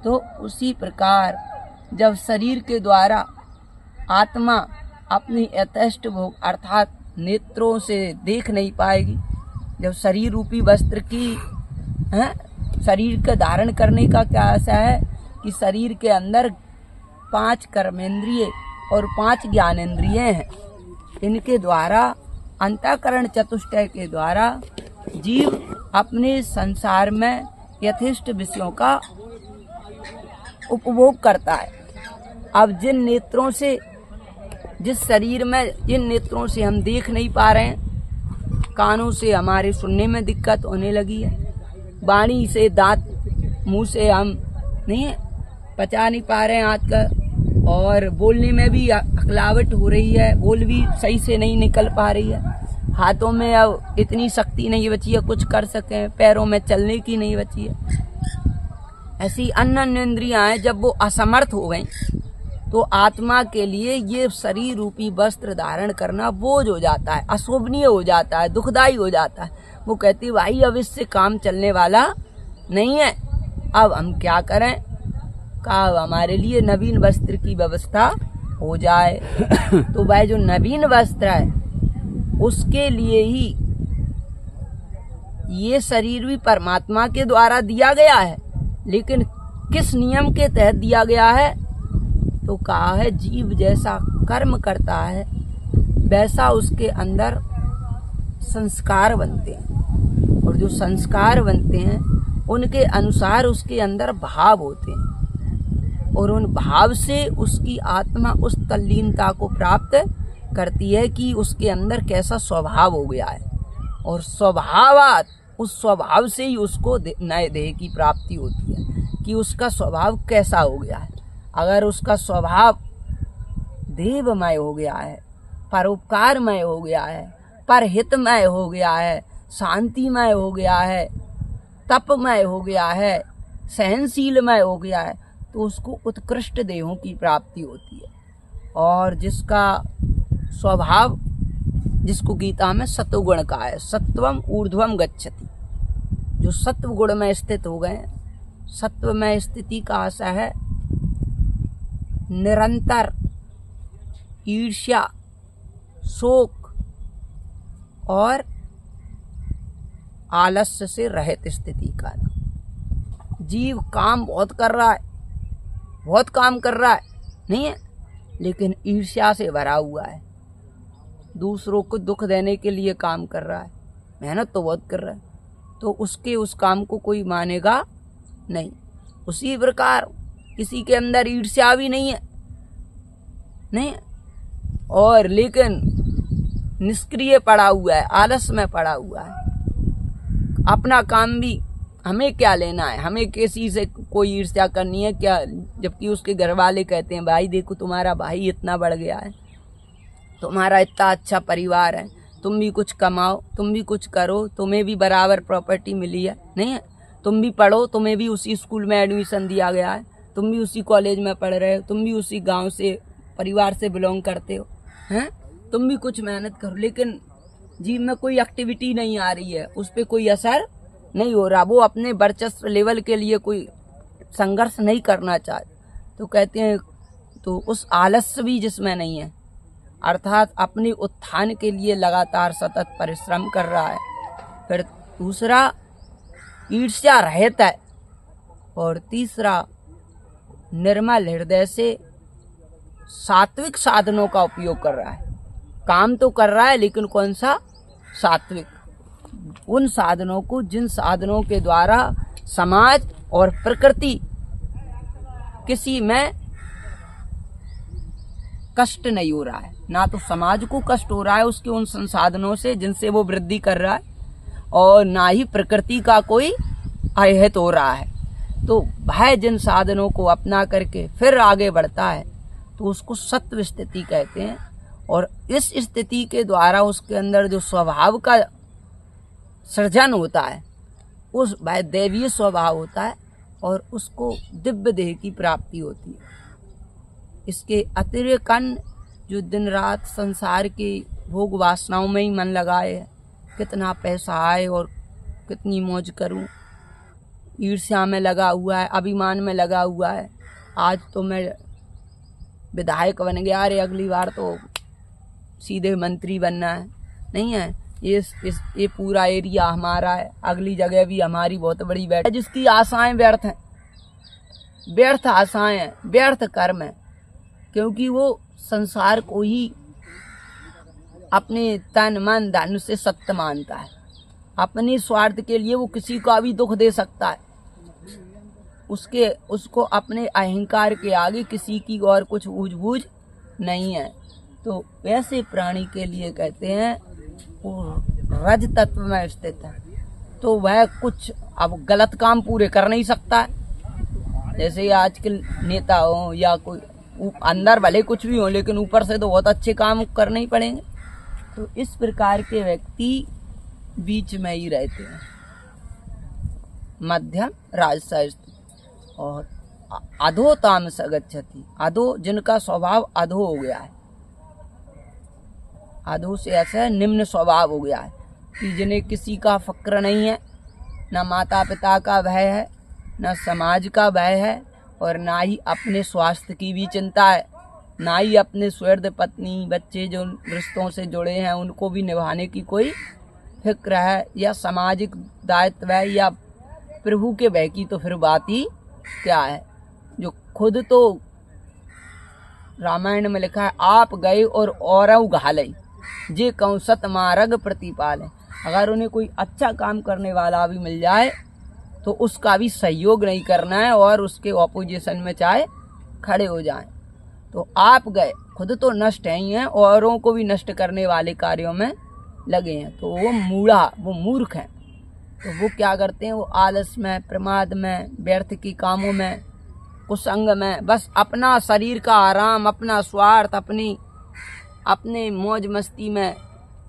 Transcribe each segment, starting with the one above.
तो उसी प्रकार जब शरीर के द्वारा आत्मा अपनी यथेष्ट भोग अर्थात नेत्रों से देख नहीं पाएगी, जब शरीर रूपी वस्त्र की शरीर का धारण करने का क्या आशा है कि शरीर के अंदर 5 कर्मेंद्रिय और 5 ज्ञानेंद्रिय हैं। इनके द्वारा अंतःकरण चतुष्टय के द्वारा जीव अपने संसार में यथेष्ट विषयों का उपभोग करता है। अब जिन नेत्रों से, जिस शरीर में जिन नेत्रों से हम देख नहीं पा रहे हैं, कानों से हमारे सुनने में दिक्कत होने लगी है, वाणी से, दांत मुंह से हम नहीं पचा नहीं पा रहे हैं आज का, और बोलने में भी हकलावट हो रही है, बोल भी सही से नहीं निकल पा रही है, हाथों में अब इतनी शक्ति नहीं बची है कुछ कर सकें, पैरों में चलने की नहीं बची है। ऐसी अन्य इंद्रियां हैं, जब वो असमर्थ हो गई तो आत्मा के लिए ये शरीर रूपी वस्त्र धारण करना बोझ हो जाता है, अशोभनीय हो जाता है, दुखदाई हो जाता है। वो कहती भाई अब इससे काम चलने वाला नहीं है, अब हम क्या करें, कहा हमारे लिए नवीन वस्त्र की व्यवस्था हो जाए। तो वह जो नवीन वस्त्र है उसके लिए ही ये शरीर भी परमात्मा के द्वारा दिया गया है, लेकिन किस नियम के तहत दिया गया है, तो कहा है जीव जैसा कर्म करता है वैसा उसके अंदर संस्कार बनते हैं, और जो संस्कार बनते हैं उनके अनुसार उसके अंदर भाव होते हैं, और उन भाव से उसकी आत्मा उस तल्लीनता को प्राप्त करती है कि उसके अंदर कैसा स्वभाव हो गया है, और स्वभावात उस स्वभाव से ही उसको नए देह की प्राप्ति होती है कि उसका स्वभाव कैसा हो गया है। अगर उसका स्वभाव देवमय हो गया है, परोपकारमय हो गया है, परहितमय हो गया है, शांतिमय हो गया है, तपमय हो गया है, सहनशीलमय हो गया है, तो उसको उत्कृष्ट देहों की प्राप्ति होती है। और जिसका स्वभाव, जिसको गीता में सत्वगुण कहा है, सत्वम ऊर्ध्वम गच्छति, जो सत्व गुण में स्थित हो गए, सत्व में स्थिति का आशा है निरंतर ईर्ष्या, शोक और आलस्य से रहित स्थिति का। जीव काम बहुत कर रहा है, बहुत काम कर रहा है नहीं है, लेकिन ईर्ष्या से भरा हुआ है, दूसरों को दुख देने के लिए काम कर रहा है, मेहनत तो बहुत कर रहा है, तो उसके उस काम को कोई मानेगा नहीं। उसी प्रकार किसी के अंदर ईर्ष्या भी नहीं है, नहीं, और लेकिन निष्क्रिय पड़ा हुआ है, आलस में पड़ा हुआ है, अपना काम भी, हमें क्या लेना है, हमें किसी से कोई ईर्ष्या करनी है क्या, जबकि उसके घर वाले कहते हैं भाई देखो तुम्हारा भाई इतना बढ़ गया है, तुम्हारा इतना अच्छा परिवार है, तुम भी कुछ कमाओ, तुम भी कुछ करो, तुम्हें भी बराबर प्रॉपर्टी मिली है, नहीं है, तुम भी पढ़ो, तुम्हें भी उसी स्कूल में एडमिशन दिया गया है, तुम भी उसी कॉलेज में पढ़ रहे हो, तुम भी उसी गांव से परिवार से बिलोंग करते हो, हैं, तुम भी कुछ मेहनत करो, लेकिन जीव में कोई एक्टिविटी नहीं आ रही है, उस पर कोई असर नहीं हो रहा, वो अपने वर्चस्व लेवल के लिए कोई संघर्ष नहीं करना चाहते, तो कहते हैं तो उस आलस्य भी जिसमें नहीं है, अर्थात अपने उत्थान के लिए लगातार सतत परिश्रम कर रहा है। फिर दूसरा ईर्ष्या रहित है, और तीसरा निर्मल हृदय से सात्विक साधनों का उपयोग कर रहा है। काम तो कर रहा है लेकिन कौन सा, सात्विक, उन साधनों को जिन साधनों के द्वारा समाज और प्रकृति किसी में कष्ट नहीं हो रहा है, ना तो समाज को कष्ट हो रहा है उसके उन संसाधनों से जिनसे वो वृद्धि कर रहा है, और ना ही प्रकृति का कोई अहित हो रहा है। तो वह जिन साधनों को अपना करके फिर आगे बढ़ता है तो उसको सत्व स्थिति कहते हैं, और इस स्थिति के द्वारा उसके अंदर जो स्वभाव का सृजन होता है उस वह दैवीय स्वभाव होता है, और उसको दिव्य देह की प्राप्ति होती है। इसके अतिरिक्त अन्य जो दिन रात संसार की भोग वासनाओं में ही मन लगाए, कितना पैसा आए और कितनी मौज करूं, ईर्ष्या में लगा हुआ है, अभिमान में लगा हुआ है। आज तो मैं विधायक बन गया, अरे अगली बार तो सीधे मंत्री बनना है। नहीं है, ये पूरा एरिया हमारा है, अगली जगह भी हमारी बहुत बड़ी बैठ है। जिसकी आशाएं व्यर्थ हैं, व्यर्थ आशाएं हैं, व्यर्थ कर्म है, क्योंकि वो संसार को ही अपने तन मन धन से सत्य मानता है। अपने स्वार्थ के लिए वो किसी का भी दुख दे सकता है। उसको अपने अहंकार के आगे किसी की और कुछ सूझबूझ नहीं है। तो वैसे प्राणी के लिए कहते हैं वो रज तत्व में स्थित है, तो वह कुछ अब गलत काम पूरे कर नहीं सकता है। जैसे आजकल नेता हो या कोई अंदर भले कुछ भी हो, लेकिन ऊपर से तो बहुत अच्छे काम करने ही पड़ेंगे। तो इस प्रकार के व्यक्ति बीच में ही रहते हैं, मध्यम राजसा और अधो तामस गच्छति। अधो जिनका स्वभाव अधो हो गया है, अधो से ऐसा निम्न स्वभाव हो गया है कि जिन्हें किसी का फक्र नहीं है, न माता पिता का भय है, न समाज का भय है, और ना ही अपने स्वास्थ्य की भी चिंता है, ना ही अपने सुहृद पत्नी बच्चे जो रिश्तों से जुड़े हैं उनको भी निभाने की कोई फिक्र है, या सामाजिक दायित्व है, या प्रभु के भय की तो फिर बात ही क्या है। जो खुद तो रामायण में लिखा है, आप गए और औरऊ घालई जे कहूँ सत मार्ग प्रतिपाल है। अगर उन्हें कोई अच्छा काम करने वाला भी मिल जाए तो उसका भी सहयोग नहीं करना है और उसके ऑपोजिशन में चाहे खड़े हो जाएं। तो आप गए, खुद तो नष्ट हैं ही हैं, औरों को भी नष्ट करने वाले कार्यों में लगे हैं, तो वो मूढ़ा, वो मूर्ख हैं। तो वो क्या करते हैं, वो आलस में, प्रमाद में, व्यर्थ की कामों में, कुसंग में, बस अपना शरीर का आराम, अपना स्वार्थ, अपने मौज मस्ती में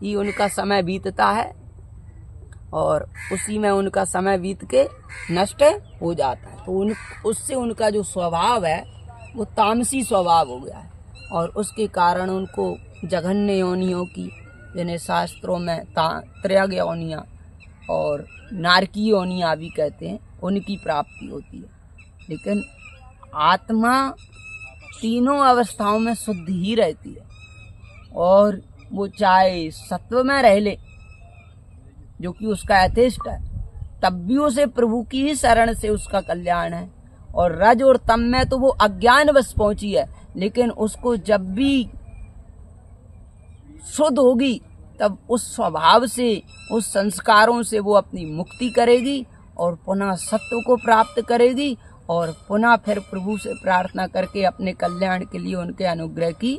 ही उनका समय बीतता है और उसी में उनका समय बीत के नष्ट हो जाता है। तो उससे उनका जो स्वभाव है वो तामसी स्वभाव हो गया है, और उसके कारण उनको जघन्य योनियों की, जिन्हें शास्त्रों में त्रयग योनियाँ और नारकीय योनियाँ भी कहते हैं, उनकी प्राप्ति होती है। लेकिन आत्मा तीनों अवस्थाओं में शुद्ध ही रहती है, और वो चाहे सत्व में रह ले जो कि उसका यथेष्ट है, तब भी उसे प्रभु की ही शरण से उसका कल्याण है। और रज और तम में तो वो अज्ञान बस पहुंची है, लेकिन उसको जब भी शुद्ध होगी तब उस स्वभाव से, उस संस्कारों से वो अपनी मुक्ति करेगी और पुनः सत्व को प्राप्त करेगी, और पुनः फिर प्रभु से प्रार्थना करके अपने कल्याण के लिए उनके अनुग्रह की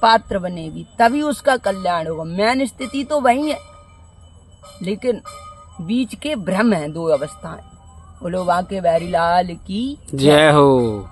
पात्र बनेगी, तभी उसका कल्याण होगा। मेन स्थिति तो वही है, लेकिन बीच के भ्रम हैं दो अवस्थाएं। बोलो बांके बिहारी लाल की जय हो।